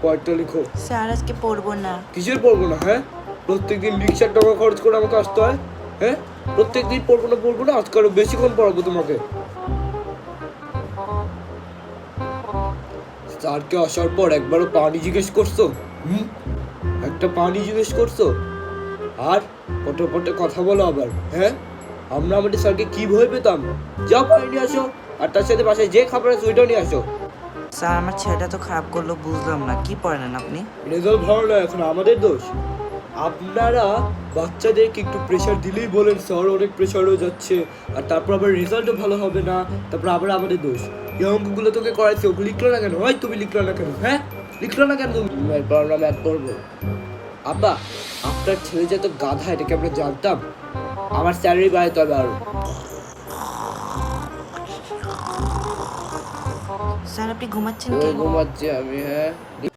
কয়েকটা লিখো। স্যার আজকে পড়বো না। কিসের পড়বো না? হ্যাঁ, প্রত্যেকদিন রিক্সার টাকা খরচ করে আমাকে আসতে হয়। হ্যাঁ, প্রত্যেকদিন পড়বো না, আজকে আরো বেশিক্ষণ পড়াবো তোমাকে। স্যারকে আসার পর একবারও পানি জিজ্ঞেস করছো? একটা পানি জিজ্ঞেস করছো? আর পটে পটে কথা বলো আবার। হ্যাঁ, আমরা আমাদের স্যারকে কি ভয় পেতাম। যাও পানি নিয়ে আসো, আর তার সাথে বাসায় যে খাবার আছে ওইটাও নিয়ে আসো। স্যার আমার ছেলেটা তো খারাপ করলো, বুঝলাম না কি পড়ালেন আপনি? রেজাল্ট ভালো না, এখন আমাদের দোষ? আপনারা বাচ্চাদেরকে একটু প্রেশার দিলেই বলেন স্যার অনেক প্রেশার হয়ে যাচ্ছে, আর তারপর আবার রেজাল্টও ভালো হবে না, তারপর আবার আমাদের দোষ। এই অঙ্কগুলো তোকে করাইছে, ওগুলো লিখলো না কেন? হয় তুমি লিখলো না কেন? হ্যাঁ, লিখলো না কেন তুমি? আমরা ম্যাথ পড়বো। আব্বা, আপনার ছেলে যে এত গাধা এটা কি আমরা জানতাম? আমার স্যালারি বাড়াইতে হবে আরো। স্যার আপনি ঘুমাচ্ছেন কেন? ঘুমাচ্ছি আমি। হ্যাঁ।